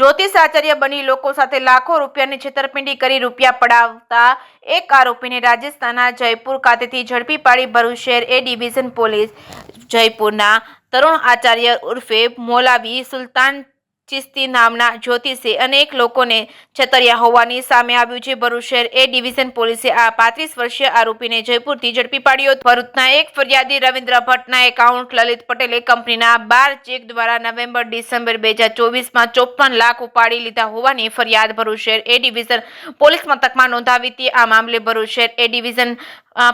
જ્યોતિષ આચાર્ય બની લોકો સાથે લાખો રૂપિયાની છેતરપિંડી કરી રૂપિયા પડાવતા એક આરોપીને રાજસ્થાનના જયપુર ખાતેથી ઝડપી પાડી ભરૂચ શહેર એ ડિવિઝન પોલીસ જયપુરના તરુણ આચાર્ય ઉર્ફે મૌલવી સુલતાન ચિશ્તી નામના જ્યોતિષે અનેક લોકોને છેતર્યા હોવાની સામે આવ્યું છે। ભરૂચ શહેર એ ડિવિઝન પોલીસે આ 35 વર્ષીય આરોપીને જયપુરથી ઝડપી પાડ્યો। ભરૂચના એક ફરિયાદી રવિન્દ્ર ભટ્ટના એકાઉન્ટ લલિત પટેલે કંપનીના 12 ચેક દ્વારા નવેમ્બર ડિસેમ્બર 2024માં 54 લાખ ઉપાડી લીધા હોવાની ફરિયાદ ભરૂચ શહેર એ ડિવિઝન પોલીસ મથકમાં નોંધાવી હતી। આ મામલે ભરૂચ શહેર એ ડિવિઝન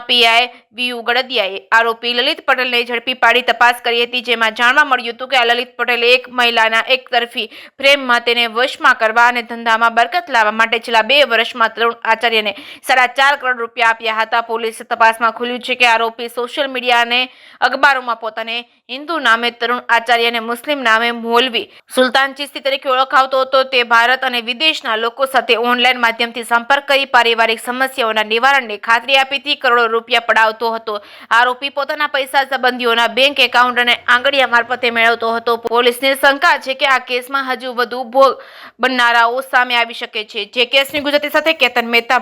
પીઆઈ વીયુ ગડદિયાએ આરોપી લલિત પટેલને ઝડપી પાડી તપાસ કરી હતી, જેમાં જાણવા મળ્યું હતું કે આ લલિત પટેલે એક મહિલાના એક તરફી પ્રેમમાં તેને વશમાં કરવા અને ધંધામાં બરકત લાવવા માટે છેલ્લા 2 વર્ષમાં તરુણ આચાર્યને 4.5 કરોડ રૂપિયા આપ્યા હતા। પોલીસ તપાસમાં ખુલ્યું છે કે આરોપી સોશિયલ મીડિયા અને અખબારોમાં પોતાને હિન્દુ નામે તરુણ આચાર્ય અને મુસ્લિમ નામે મૌલવી સુલતાન ચિશ્તી તરીકે ઓળખાવતો હતો। તે ભારત અને વિદેશના લોકો સાથે ઓનલાઈન માધ્યમથી સંપર્ક કરી પારિવારિક સમસ્યાઓના નિવારણની ખાતરી આપી હતી, કરોડો રૂપિયા પડાવતો હતો। આરોપી પોતાના પૈસા સંબંધીઓના બેંક એકાઉન્ટ અને આંગળીયા મારફતે મેળવતો હતો। પોલીસને શંકા છે કે આ કેસમાં હજુ વધુ ભોગ બનનારાઓ સામે આવી શકે છે। જે કેસની ગુજરાતી સાથે કેતન મહેતા,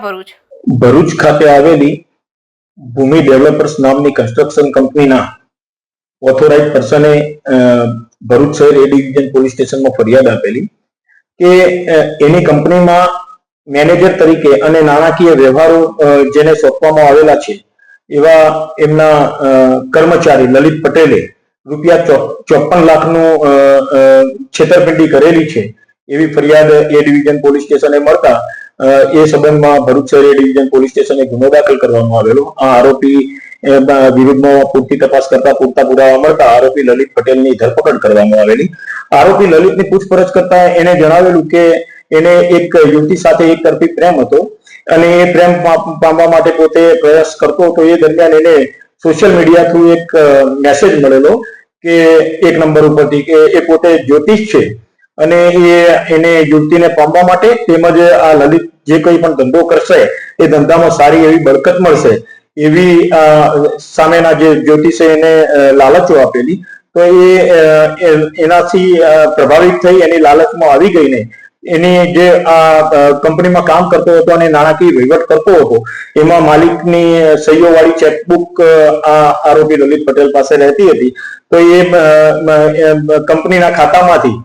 ભરૂચ ખાતે આવેલી ભૂમિ ડેવલપર્સ નામની કન્સ્ટ્રક્શન કંપનીના ઓથોરાઇઝ પર્સને ભરૂચ શહેર એ ડિવિઝન પોલીસ સ્ટેશનમાં ફરિયાદ આપેલી કે એની કંપનીમાં મેનેજર તરીકે અને નાણાકીય વ્યવહારો જેને સોંપવામાં આવેલા છે એવા એમના કર્મચારી લલિત પટેલે રૂપિયા 54 લાખનું છેતરપિંડી કરેલી છે એવી ફરિયાદ એ ડિવિઝન પોલીસ સ્ટેશને મળતા એ સંબંધમાં ભરૂચ શહેર એ ડિવિઝન પોલીસ સ્ટેશને ગુનો દાખલ કરવામાં આવેલો। આ આરોપી વિરુદ્ધમાં પૂરતી તપાસ કરતા પૂરતા પુરાવા મળતા આરોપી લલિત પટેલની ધરપકડ કરવામાં આવેલી। આરોપી લલિતની પૂછપરછ કરતા એને જણાવેલું કે એને એક યુવતી સાથે એક તરફી પ્રેમ હતો અને એ પ્રેમ પામવા માટે પોતે પ્રયાસ કરતો હતો। એ દરમિયાન એને સોશિયલ મીડિયા થ્રુ એક મેસેજ મળેલો કે એક નંબર ઉપરથી કે એ પોતે જ્યોતિષ છે અને એને યુવતીને પામવા માટે તેમજ આ લલિત જે કોઈ પણ ધંધો કરશે એ ધંધામાં સારી એવી બરકત મળશે એવી સામેના જે જ્યોતિષે એને લાલચો આપેલી। તો એનાથી પ્રભાવિત થઈ એની લાલચમાં આવી ગઈને એની જે આ કંપનીમાં કામ કરતો હતો અને નાણાકીય વહીવટ કરતો હતો એમાં માલિકની સહીઓ વાળી ચેકબુક આ આરોપી લલિત પટેલ પાસે રહેતી હતી। તો એ કંપનીના ખાતામાંથી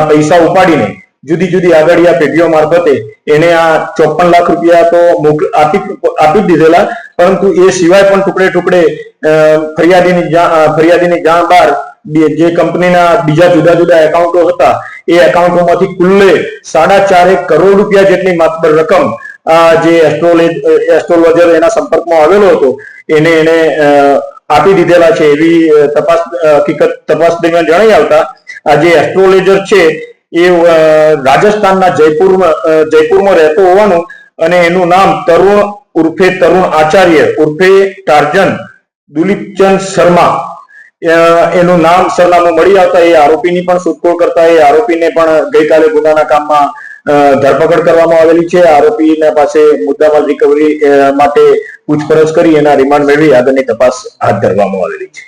પૈસા ઉપાડીને જુદી જુદી આગળિયા પેઢીઓ મારફતે એને આ 54 લાખ રૂપિયા તો આપી દીધેલા, પરંતુ એ સિવાય પણ ટુકડે ટુકડે ફરિયાદીની જાણ બહાર જે કંપનીના બીજા જુદા જુદા એકાઉન્ટો હતા એ એકાઉન્ટોમાંથી કુલ્લે 4.5 કરોડ રૂપિયા જેટલી માત્ર રકમ જે એસ્ટ્રોલોજર એના સંપર્કમાં આવેલો હતો એને આપી દીધેલા છે એવી હકીકત તપાસ દરમિયાન જણાઈ આવતા આ જે એસ્ટ્રોલોજર છે એ રાજસ્થાનના જયપુરમાં રહેતો હોવાનું અને એનું નામ તરુણ આચાર્ય ઉર્ફે ટાર્જન દુલીપચંદ શર્મા એનું નામ સરનામું મળી આવતા એ આરોપીની પણ શોધખોળ કરતા એ આરોપીને પણ ગઈકાલે ગુનાના કામમાં ધરપકડ કરવામાં આવેલી છે। આરોપીના પાસે મુદ્દામાલ રિકવરી માટે પૂછપરછ કરી એના રિમાન્ડ મેળવી આગળની તપાસ હાથ ધરવામાં આવેલી છે।